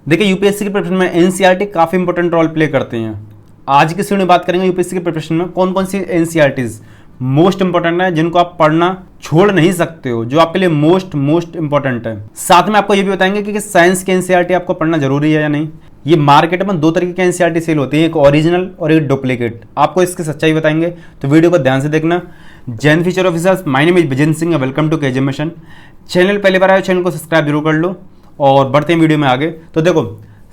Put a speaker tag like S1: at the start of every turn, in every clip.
S1: देखिए यूपीएससी की प्रिपरेशन में एनसीईआरटी काफ़ी इंपॉर्टेंट रोल प्ले करते हैं। आज की वीडियो में बात करेंगे यूपीएससी की प्रिपरेशन में कौन कौन सी एनसीईआरटीज मोस्ट इंपॉर्टेंट है, जिनको आप पढ़ना छोड़ नहीं सकते हो, जो आपके लिए मोस्ट इंपॉर्टेंट है। साथ में आपको ये भी बताएंगे कि साइंस की एनसीईआरटी आपको पढ़ना जरूरी है या नहीं। ये मार्केट में दो तरीके की एनसीईआरटी सेल होती है, एक ओरिजिनल और एक डुप्लीकेट। आपको इसकी सच्चाई बताएंगे, तो वीडियो को ध्यान से देखना। जैन future officers, my name is Vijan Singh, welcome to KJ mission. Channel पहली बार आए, चैनल को सब्सक्राइब जरूर कर लो और बढ़ते हैं वीडियो में आगे। तो देखो,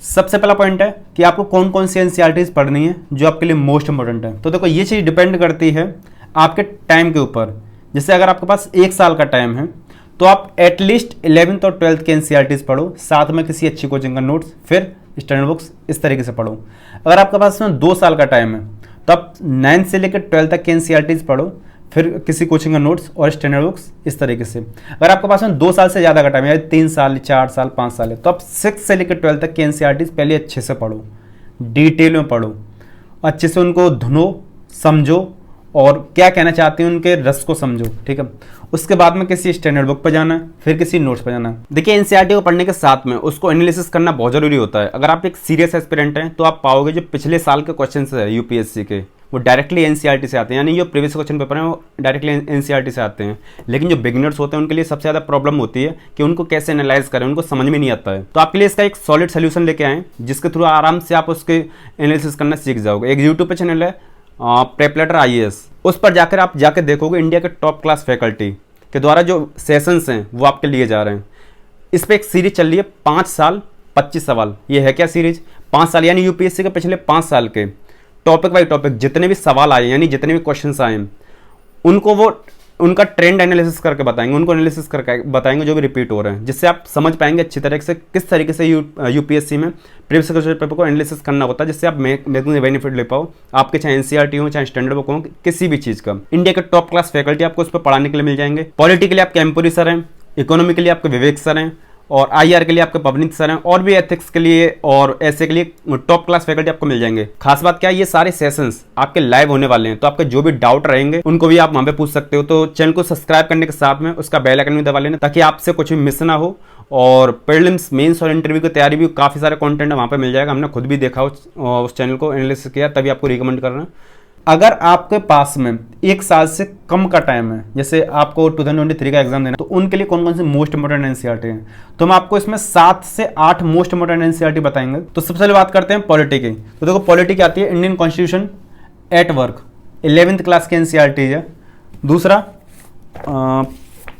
S1: सबसे पहला पॉइंट है कि आपको कौन कौन सी एनसीईआरटीज पढ़नी है जो आपके लिए मोस्ट इंपॉर्टेंट है। तो देखो, ये चीज़ डिपेंड करती है आपके टाइम के ऊपर। जैसे अगर आपके पास 1 साल का टाइम है तो आप एटलीस्ट 11th और 12th के एनसीईआरटीज पढ़ो, साथ में किसी अच्छी कोचिंग का नोट्स, फिर स्टैंडर्ड बुक्स, इस तरीके से पढ़ो। अगर आपके पास में 2 साल का टाइम है तो आप 9th से लेकर 12th तक के एनसीईआरटीज पढ़ो, फिर किसी कोचिंग का नोट्स और स्टैंडर्ड बुक्स, इस तरीके से। अगर आपके पास में 2 साल से ज़्यादा का टाइम है, 3 साल, 4 साल, 5 साल है, तो आप 6th से लेकर 12th तक के एनसीईआरटीज पहले अच्छे से पढ़ो, डिटेल में पढ़ो, अच्छे से उनको धुनो, समझो और क्या कहना चाहते हैं उनके रस को समझो, ठीक है। उसके बाद में किसी स्टैंडर्ड बुक पर जाना है, फिर किसी नोट्स पर जाना है। देखिए, एनसीईआरटी को पढ़ने के साथ में उसको एनालिसिस करना बहुत जरूरी होता है। अगर आप एक सीरियस एस्पिरेंट हैं तो आप पाओगे जो पिछले साल के क्वेश्चन है यूपीएससी के, वो डायरेक्टली एनसीईआरटी से आते हैं, यानी जो प्रीवियस क्वेश्चन पेपर हैं वो डायरेक्टली एनसीईआरटी से आते हैं। लेकिन जो बिगिनर्स होते हैं उनके लिए सबसे ज़्यादा प्रॉब्लम होती है कि उनको कैसे एनालाइज करें, उनको समझ में नहीं आता है। तो आपके लिए इसका एक सॉलिड सोल्यूशन लेके आए, जिसके थ्रू आराम से आप उसके एनालिसिस करना सीख जाओगे। एक यूट्यूब पे चैनल है प्रेपलेटर IAS, उस पर जाकर आप जाकर देखोगे इंडिया के टॉप क्लास फैकल्टी के द्वारा जो सेशंस हैं वो आपके लिए जा रहे हैं। इस पर एक सीरीज चल रही है 5 साल 25 सवाल। ये है क्या सीरीज? 5 साल यानी यूपीएससी के पिछले 5 साल के टॉपिक बाई टॉपिक जितने भी सवाल आए, यानी जितने भी क्वेश्चंस आए, उनको वो उनका ट्रेंड एनालिसिस करके बताएंगे, उनको एनालिसिस करके बताएंगे जो भी रिपीट हो रहे हैं, जिससे आप समझ पाएंगे अच्छी तरह से किस तरीके से यूपीएससी में प्रीवियस क्वेश्चन पेपर को एनालिसिस करना होता है, जिससे आप मैक्सिमम बेनिफिट ले पाओ। आपके चाहे एनसीईआरटी हो, चाहे स्टैंडर्ड बुक हो, किसी भी चीज़ का इंडिया के टॉप क्लास फैकल्टी आपको उस पर पढ़ाने के लिए मिल जाएंगे। पॉलिटी के लिए आपके एम्पुरी सर हैं, इकोनॉमी के लिए आपके विवेक सर हैं, और IR के लिए आपके पवनीत सर हैं, और भी एथिक्स के लिए और ऐसे के लिए टॉप क्लास फैकल्टी आपको मिल जाएंगे। खास बात क्या है, ये सारे सेशंस आपके लाइव होने वाले हैं, तो आपके जो भी डाउट रहेंगे उनको भी आप वहां पे पूछ सकते हो। तो चैनल को सब्सक्राइब करने के साथ में उसका बेल आइकन भी दबा लेना, ताकि आपसे कुछ भी मिस ना हो। और प्रीलिम्स, मेंस और इंटरव्यू की तैयारी भी काफ़ी सारे कंटेंट वहाँ पे मिल जाएगा। हमने खुद भी देखा उस चैनल को एनालिसिस किया, तभी आपको रिकमेंड कर रहे हैं। अगर आपके पास में 1 साल से कम का टाइम है, जैसे आपको 2023 का एग्जाम देना, तो उनके लिए कौन कौन से मोस्ट इंपोर्टेंट एनसीईआरटी हैं, तो हम आपको इसमें 7 से 8 मोस्ट इंपोर्टेंट एनसीईआरटी बताएंगे। तो सबसे पहले बात करते हैं पॉलिटी की। तो देखो, पॉलिटी क्या आती है? Indian constitution at work, 11th class की एनसीईआरटी है। दूसरा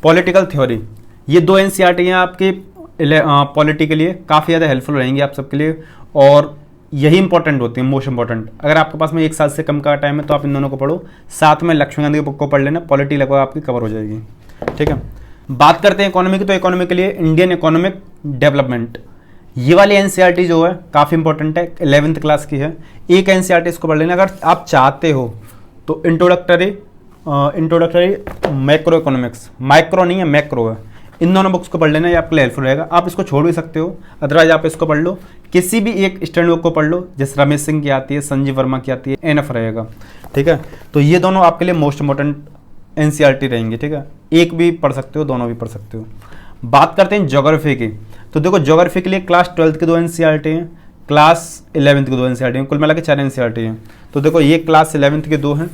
S1: पॉलिटिकल थ्योरी, ये 2 एनसीईआरटी हैं आपकी पॉलिटी के लिए, काफ़ी ज़्यादा हेल्पफुल रहेंगी आप सबके लिए, और यही इंपॉर्टेंट होती है, मोस्ट इंपॉर्टेंट। अगर आपके पास में 1 साल से कम का टाइम है तो आप इन दोनों को पढ़ो, साथ में लक्ष्मी गांधी की बुक को पढ़ लेना, पॉलिटी लगभग आपकी कवर हो जाएगी, ठीक है। बात करते हैं इकोनॉमी की। तो इकोनॉमी के लिए इंडियन इकोनॉमिक डेवलपमेंट, ये वाली एनसीईआरटी जो है काफ़ी इंपॉर्टेंट है, 11th क्लास की है। एक एनसीईआरटी इसको पढ़ लेना। अगर आप चाहते हो तो इंट्रोडक्टरी मैक्रो इकोनॉमिक्स, माइक्रो नहीं है मैक्रो है, इन दोनों बुक्स को पढ़ लेना, ये आपके लिए हेल्पफुल रहेगा। आप इसको छोड़ भी सकते हो, अदरवाइज आप इसको पढ़ लो। किसी भी एक स्टैंडर्ड बुक को पढ़ लो, जैसे रमेश सिंह की आती है, संजीव वर्मा की आती है, एनफ रहेगा, ठीक है। तो ये दोनों आपके लिए मोस्ट इंपॉर्टेंट एनसीईआरटी रहेंगी, ठीक है। एक भी पढ़ सकते हो, दोनों भी पढ़ सकते हो। बात करते हैं ज्योग्राफी की। तो देखो, ज्योग्राफी के लिए क्लास 12th की 2 एनसीईआरटी हैं, क्लास 11th की 2 एनसीईआरटी हैं, कुल मिला के 4 एनसीईआरटी हैं। तो देखो, ये क्लास 11th की 2 हैं,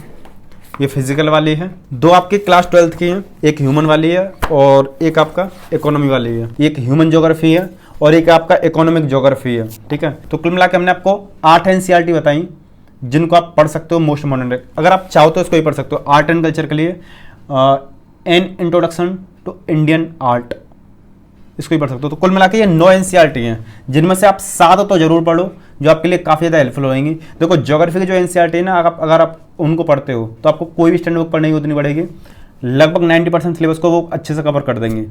S1: ये फिजिकल वाली है। 2 आपकी क्लास 12th की हैं, एक ह्यूमन वाली है और एक आपका इकोनॉमी वाली है। एक ह्यूमन ज्योग्राफी है और एक आपका इकोनॉमिक ज्योग्राफी है, ठीक है। तो कुल मिला के हमने आपको 8 एनसीईआरटी बताई, जिनको आप पढ़ सकते हो, मोस्ट इंपॉर्टेंट है। अगर आप चाहो तो इसको ही पढ़ सकते हो। आर्ट एंड कल्चर के लिए an introduction to Indian art, इसको ही पढ़ सकते हो। तो कुल मिला के ये 9 एनसीईआरटी हैं, जिनमें से आप 7 तो जरूर पढ़ो, जो आपके लिए काफ़ी ज़्यादा हेल्पफुल होंगी। देखो, ज्योग्राफी की जो एनसीईआरटी है ना, अगर आप उनको पढ़ते हो तो आपको कोई भी स्टैंडर्ड बुक पढ़ने की उतनी पड़ेगी, लगभग 90% सिलेबस को वो अच्छे से कवर कर देंगे,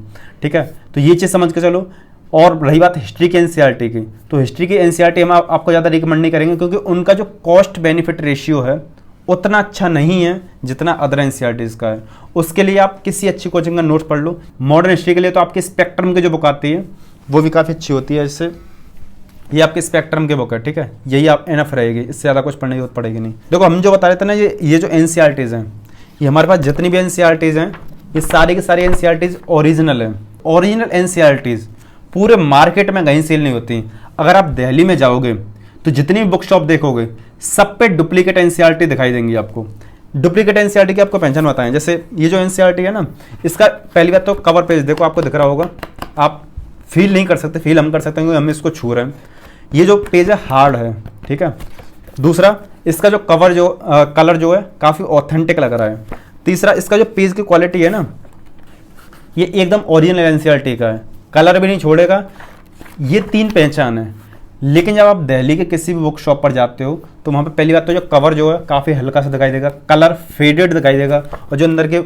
S1: ठीक है। तो ये चीज़ समझ के चलो। और रही बात हिस्ट्री की एनसीईआरटी की, तो हिस्ट्री की एनसीईआरटी हम आपको ज़्यादा रिकमेंड नहीं करेंगे, क्योंकि उनका जो कॉस्ट बेनिफिट रेशियो है उतना अच्छा नहीं है जितना अदर एनसीईआरटीज़ का है। उसके लिए आप किसी अच्छी कोचिंग का नोट्स पढ़ लो। मॉडर्न हिस्ट्री के लिए तो आपकी स्पेक्ट्रम की जो बुक आती है वो भी काफ़ी अच्छी होती है। जैसे ये आपकी स्पेक्ट्रम की बुक है, ठीक है, यही आप एनफ रहेगी, इससे ज़्यादा कुछ पढ़ने की जरूरत पड़ेगी नहीं। देखो, हम जो बता रहे थे ना, ये जो एनसीईआरटीज़ हैं, ये हमारे पास जितनी भी एनसीईआरटीज़ हैं, ये सारी की सारी एनसीईआरटीज़ ओरिजिनल हैं। ओरिजिनल एनसीईआरटीज़ पूरे मार्केट में कहीं सेल नहीं होती। अगर आप दिल्ली में जाओगे तो जितनी भी बुक शॉप देखोगे सब पे डुप्लीकेट एनसीईआरटी दिखाई देंगी आपको। डुप्लीकेट एनसीईआरटी की आपको पहचान बताएं, जैसे ये जो एनसीईआरटी है ना, इसका पहली बात तो कवर पेज देखो, आपको दिख रहा होगा, आप फील नहीं कर सकते, फील हम कर सकते हैं क्योंकि हम इसको छू रहे हैं। ये जो पेज है हार्ड है, ठीक है। दूसरा, इसका जो कवर जो कलर जो है काफ़ी ऑथेंटिक लग रहा है। तीसरा, इसका जो पेज की क्वालिटी है ना, ये एकदम ओरिजिनल एनसीईआरटी का है, कलर भी नहीं छोड़ेगा। ये 3 पहचान है। लेकिन जब आप दिल्ली के किसी भी बुक शॉप पर जाते हो तो वहाँ पे पहली बात तो जो कवर जो है काफ़ी हल्का सा दिखाई देगा, कलर फेडेड दिखाई देगा, और जो अंदर के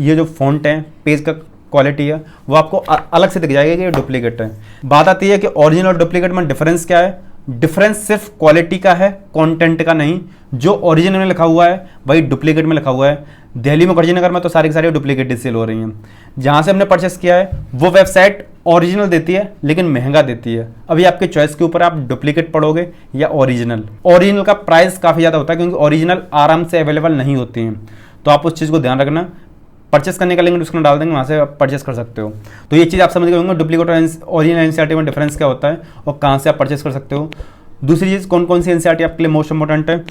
S1: ये जो फॉन्ट है, पेज का क्वालिटी है, वो आपको अलग से दिख जाएगा कि ये डुप्लीकेट है। बात आती है कि ओरिजिनल और डुप्लीकेट में डिफरेंस क्या है। डिफरेंस सिर्फ क्वालिटी का है, कंटेंट का नहीं। जो ओरिजिनल में लिखा हुआ है वही डुप्लीकेट में लिखा हुआ है। दिल्ली में गर्जीनगर में तो सारी की सारी डुप्लीकेट ही सेल हो रही हैं। जहाँ से हमने परचेस किया है वो वेबसाइट ओरिजिनल देती है लेकिन महंगा देती है। अभी आपके चॉइस के ऊपर, आप डुप्लीकेट पढ़ोगे या ओरिजिनल। ओरिजिनल का प्राइस काफ़ी ज़्यादा होता है क्योंकि ओरिजिनल आराम से अवेलेबल नहीं होती हैं, तो आप उस चीज़ को ध्यान रखना। परचेस करने का लिंक डिस्क्रिप्शन डाल देंगे, वहाँ से आप परचेस कर सकते हो। तो ये चीज़ आप समझ गए होंगे डुप्लीकेट और ओरिजिनल एनसीईआरटी में डिफरेंस क्या होता है और कहाँ से आप परचेस कर सकते हो। दूसरी चीज़, कौन कौन सी एनसीईआरटी आपके लिए मोस्ट इंपॉर्टेंट है।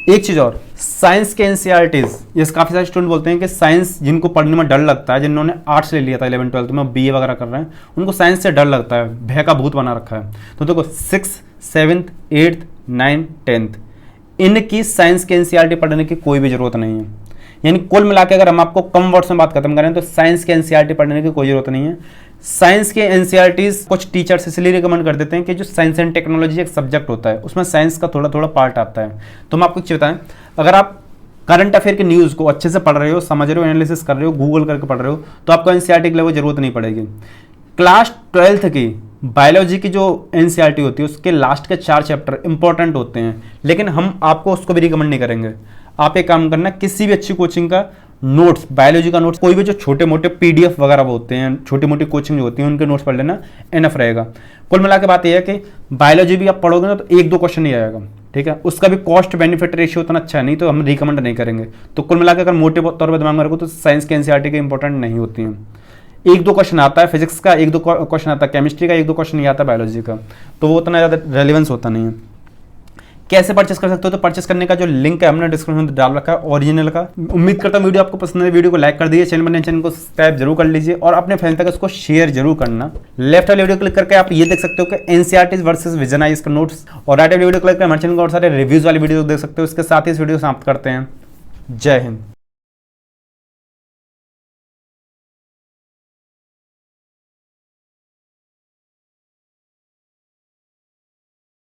S1: एक चीज़ और, साइंस के एनसीईआरटीज, ये काफ़ी सारे स्टूडेंट बोलते हैं कि साइंस जिनको पढ़ने में डर लगता है, जिन्होंने आर्ट्स ले लिया था 11th 12th में, बीए वगैरह कर रहे हैं, उनको साइंस से डर लगता है, भय का भूत बना रखा है। तो देखो 6th 7th 8th 9th 10th इनकी साइंस के एनसीईआरटी पढ़ने की कोई भी जरूरत नहीं है। यानी कुल मिला के अगर हम आपको कम वर्ड्स में बात खत्म करें तो साइंस के एनसीईआरटी पढ़ने की कोई जरूरत नहीं है। साइंस के एनसीईआरटीज कुछ टीचर्स इसलिए रिकमेंड कर देते हैं कि जो साइंस एंड टेक्नोलॉजी एक सब्जेक्ट होता है उसमें साइंस का थोड़ा थोड़ा पार्ट आता है। तो हम आपको बताएं, अगर आप करंट अफेयर की न्यूज़ को अच्छे से पढ़ रहे हो, समझ रहे हो, एनालिसिस कर रहे हो, गूगल करके पढ़ रहे हो, तो आपको एनसीईआरटी के लिए वो जरूरत नहीं पड़ेगी। क्लास 12th की बायोलॉजी की जो एनसीईआरटी होती है उसके लास्ट के 4 चैप्टर इंपॉर्टेंट होते हैं, लेकिन हम आपको उसको भी रिकमेंड नहीं करेंगे। आप एक काम करना, किसी भी अच्छी कोचिंग का नोट्स, बायोलॉजी का नोट्स, कोई भी जो छोटे मोटे पीडीएफ वगैरह होते हैं, छोटी मोटी कोचिंग जो होती है उनके नोट्स पढ़ लेना, इनफ रहेगा। कुल मिला के बात यह है कि बायोलॉजी भी आप पढ़ोगे ना तो 1-2 क्वेश्चन ही आएगा, ठीक है। उसका भी कॉस्ट बेनिफिट रेशियो उतना अच्छा नहीं, तो हम रिकमेंड नहीं करेंगे। तो कुल मिला के अगर मोटे तौर पर दिमाग में रखो तो साइंस के एनसीईआरटी के इंपॉर्टेंट नहीं होती हैं। 1-2 क्वेश्चन आता है फिजिक्स का, 1-2 क्वेश्चन आता है केमिस्ट्री का, 1-2 क्वेश्चन नहीं आता बायोलॉजी का, तो वो उतना ज़्यादा रेलिवेंस होता नहीं है। कैसे परचेस कर सकते हो, तो परचेस करने का जो लिंक है हमने डिस्क्रिप्शन में डाल रखा है ओरिजिनल का। उम्मीद करता हूँ वीडियो आपको पसंद है। वीडियो को लाइक कर दीजिए, चैनल को सब्सक्राइब जरूर कर लीजिए और अपने फ्रेंड तक इसको शेयर जरूर करना। लेफ्ट वाले वीडियो क्लिक करके आप ये देख सकते हो कि एनसीईआरटी वर्सेस विजनाइज का नोट्स, और राइट वाले वीडियो क्लिक करके हमारे चैनल को और सारे रिव्यूज वाली वीडियो देख सकते हो। इसके साथ ही इस वीडियो समाप्त करते हैं। जय हिंद।